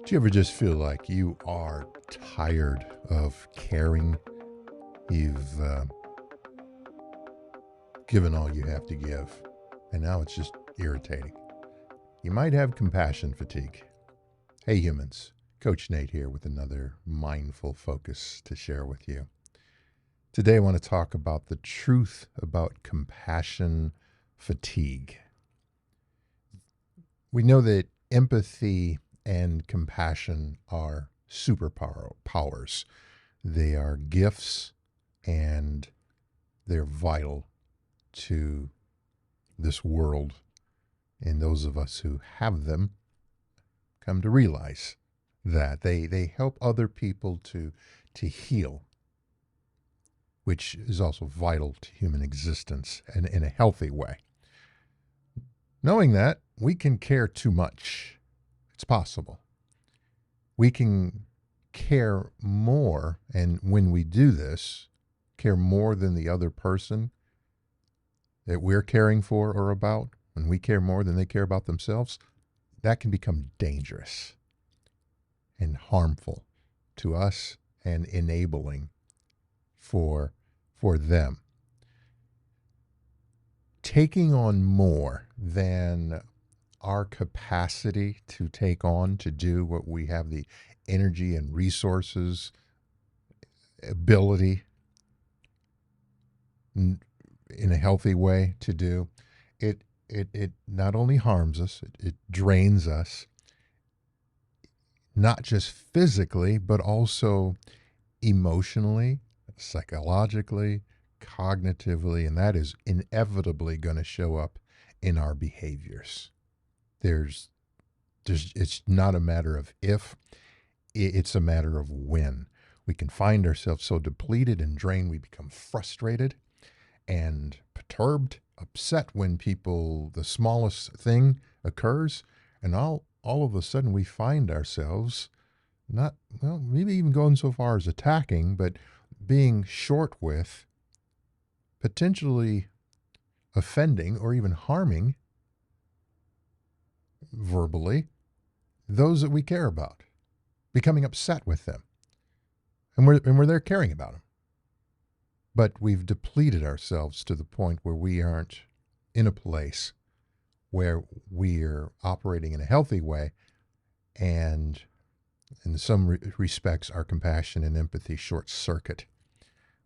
Do you ever just feel like you are tired of caring? You've given all you have to give, and now it's just irritating. You might have compassion fatigue. Hey, humans. Coach Nate here with another mindful focus to share with you. Today, I want to talk about the truth about compassion fatigue. We know that empathy and compassion are superpowers. They are gifts and they're vital to this world. And those of us who have them come to realize that they help other people to heal, which is also vital to human existence and in a healthy way. Knowing that, we can care too much. It's possible. We can care more, and when we do this, care more than the other person that we're caring for or about, when we care more than they care about themselves, that can become dangerous and harmful to us and enabling for them. Taking on more than our capacity to take on, to do what we have the energy and resources, ability in a healthy way to do, it not only harms us, it drains us, not just physically, but also emotionally, psychologically, cognitively, and that is inevitably going to show up in our behaviors. There's it's not a matter of if, it's a matter of when. We can find ourselves so depleted and drained, we become frustrated and perturbed, upset when the smallest thing occurs, and all of a sudden we find ourselves not, well, maybe even going so far as attacking, but being short with, potentially offending or even harming verbally those that we care about, becoming upset with them. And we're there caring about them. But we've depleted ourselves to the point where we aren't in a place where we're operating in a healthy way, and in some respects, our compassion and empathy short circuit,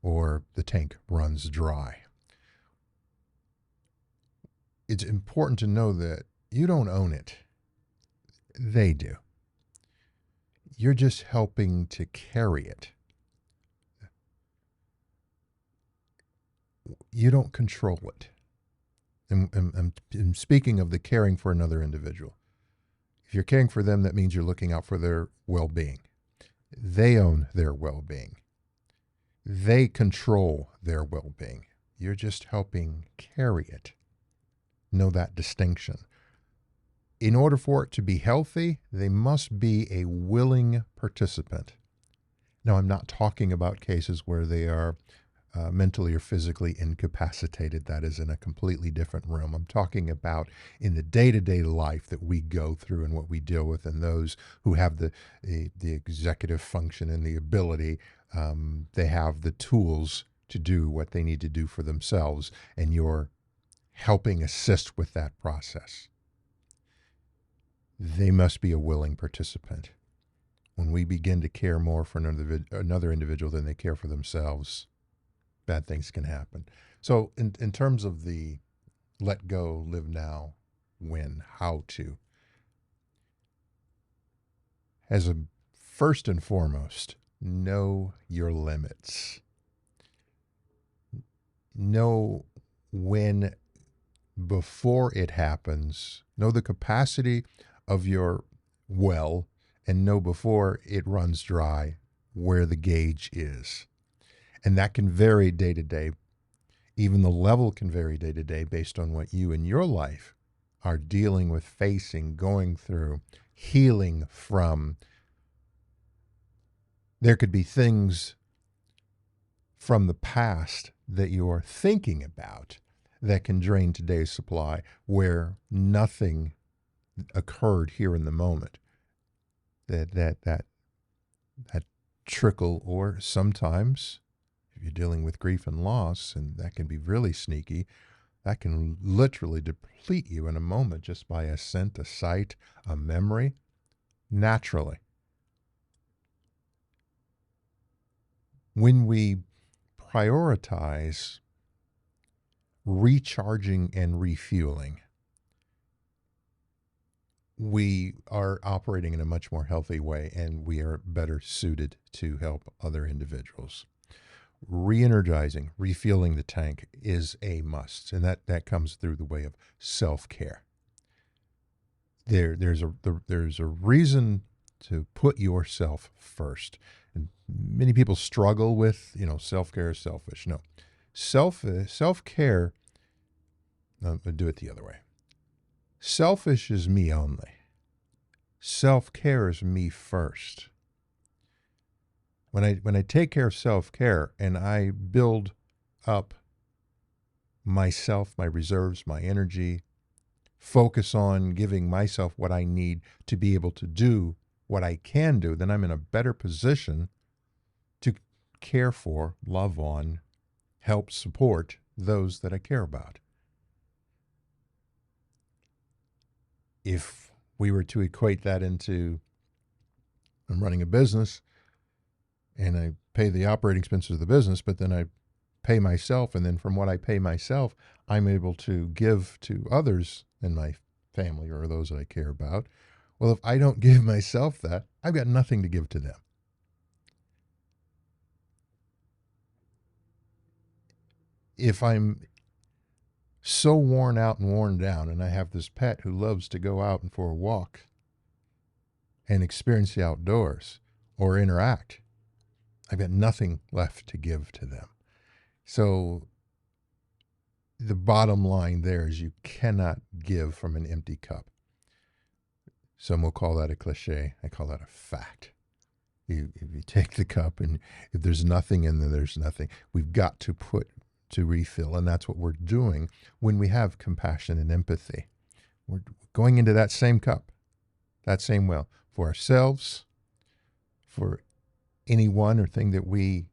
or the tank runs dry. It's important to know that you don't own it. They do. You're just helping to carry it. You don't control it. And speaking of the caring for another individual, if you're caring for them, that means you're looking out for their well-being. They own their well-being. They control their well-being. You're just helping carry it. Know that distinction. In order for it to be healthy, they must be a willing participant. Now, I'm not talking about cases where they are mentally or physically incapacitated. That is in a completely different realm. I'm talking about in the day-to-day life that we go through and what we deal with, and those who have the executive function and the ability, they have the tools to do what they need to do for themselves, and you're helping assist with that process. They must be a willing participant. When we begin to care more for another individual than they care for themselves, bad things can happen. So in terms of the let go, live now, when, how to, as a first and foremost, know your limits. Know when, before it happens, know the capacity of your well, and know before it runs dry where the gauge is. And that can vary day to day. Even the level can vary day to day based on what you in your life are dealing with, facing, going through, healing from. There could be things from the past that you're thinking about that can drain today's supply where nothing occurred here in the moment. that trickle, or sometimes if you're dealing with grief and loss, and that can be really sneaky, that can literally deplete you in a moment just by a scent, a sight, a memory, naturally. When we prioritize recharging and refueling, we are operating in a much more healthy way, and we are better suited to help other individuals. Re-energizing, refueling the tank is a must, and that comes through the way of self-care. There's a reason to put yourself first, and many people struggle with self-care is selfish. No, self-care. I'll do it the other way. Selfish is me only. Self-care is me first. When I take care of self-care and I build up myself, my reserves, my energy, focus on giving myself what I need to be able to do what I can do, then I'm in a better position to care for, love on, help support those that I care about. If we were to equate that into, I'm running a business and I pay the operating expenses of the business, but then I pay myself, and then from what I pay myself, I'm able to give to others in my family or those that I care about. Well, if I don't give myself that, I've got nothing to give to them. If I'm so worn out and worn down, and I have this pet who loves to go out and for a walk and experience the outdoors or interact, I've got nothing left to give to them. So the bottom line there is you cannot give from an empty cup. Some will call that a cliche. I call that a fact. If you take the cup and if there's nothing in there, there's nothing. We've got to put to refill, and that's what we're doing when we have compassion and empathy. We're going into that same cup, that same well, for ourselves, for anyone or thing that we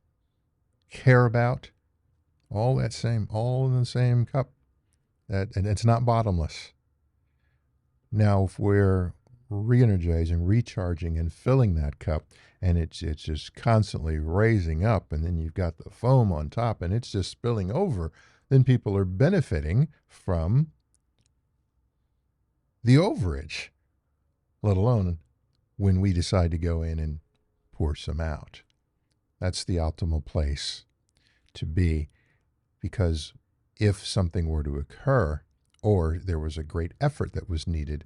care about, all in the same cup. And it's not bottomless. Now, if we're re-energizing, recharging, and filling that cup, and it's just constantly raising up, and then you've got the foam on top, and it's just spilling over, then people are benefiting from the overage, let alone when we decide to go in and pour some out. That's the optimal place to be, because if something were to occur or there was a great effort that was needed,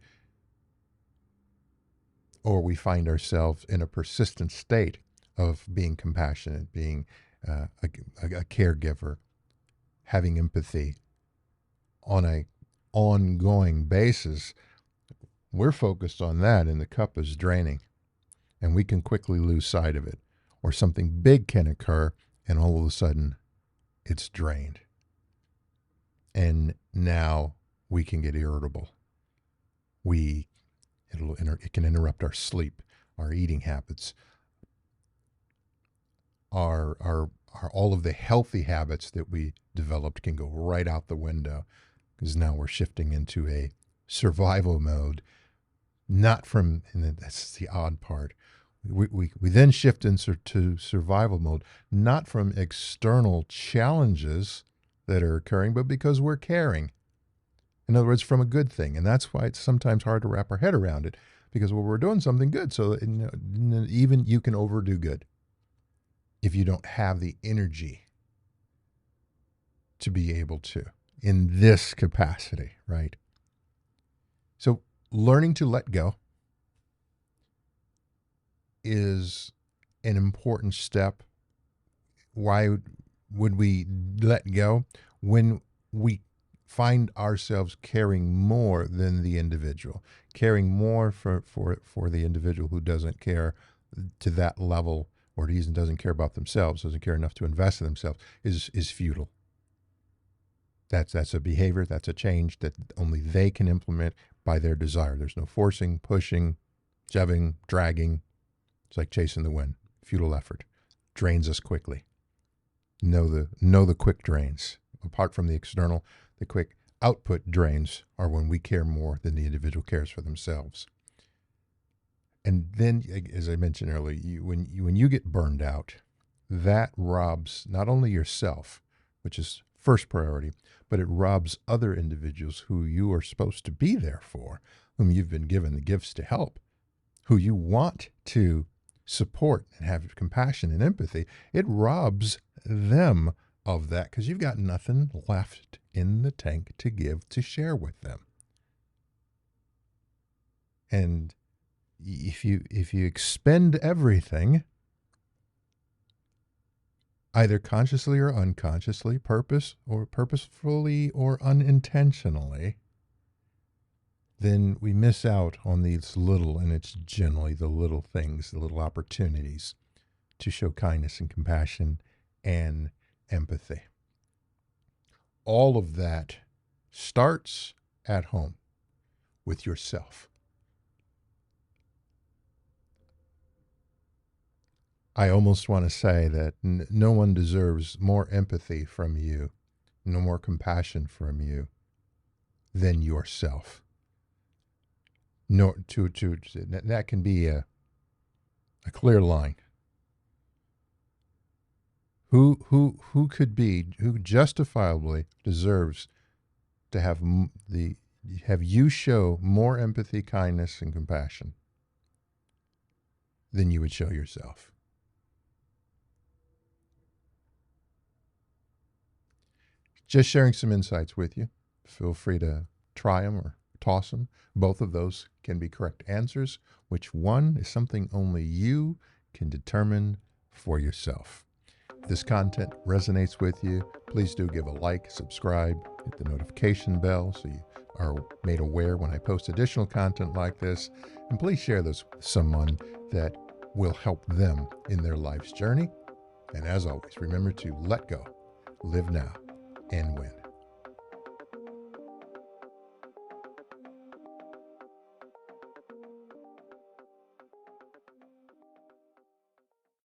or we find ourselves in a persistent state of being compassionate, being a caregiver, having empathy on a ongoing basis, we're focused on that and the cup is draining, and we can quickly lose sight of it, or something big can occur and all of a sudden it's drained. And now we can get irritable. It can interrupt our sleep, our eating habits, our all of the healthy habits that we developed can go right out the window, because now we're shifting into a survival mode. Not from, and that's the odd part. We then shift into survival mode, not from external challenges that are occurring, but because we're caring. In other words, from a good thing. And that's why it's sometimes hard to wrap our head around it, because we're doing something good. So even you can overdo good if you don't have the energy to be able to in this capacity, right? So learning to let go is an important step. Why would we let go? When we find ourselves caring more than the individual, caring more for the individual who doesn't care to that level, or doesn't care about themselves, doesn't care enough to invest in themselves, is futile. That's a behavior, that's a change that only they can implement by their desire. There's no forcing, pushing, Shoving, dragging, it's like chasing the wind. Futile effort. Drains us quickly. Know the quick drains. Apart from the external, the quick output drains are when we care more than the individual cares for themselves. And then, as I mentioned earlier, when you get burned out, that robs not only yourself, which is first priority, but it robs other individuals who you are supposed to be there for, whom you've been given the gifts to help, who you want to support and have compassion and empathy. It robs them of that because you've got nothing left in the tank to give, to share with them. And if you expend everything, either consciously or unconsciously, purposefully or unintentionally, then we miss out on these little, and it's generally the little things, the little opportunities to show kindness and compassion and empathy. All of that starts at home with yourself. I almost want to say that no one deserves more empathy from you, no more compassion from you than yourself. No, that can be a clear line. Who justifiably deserves to have you show more empathy, kindness, and compassion than you would show yourself? Just sharing some insights with you. Feel free to try them or toss them. Both of those can be correct answers. Which one is something only you can determine for yourself? If this content resonates with you, please do give a like, subscribe, hit the notification bell so you are made aware when I post additional content like this. And please share this with someone that will help them in their life's journey. And as always, remember to let go, live now, and win.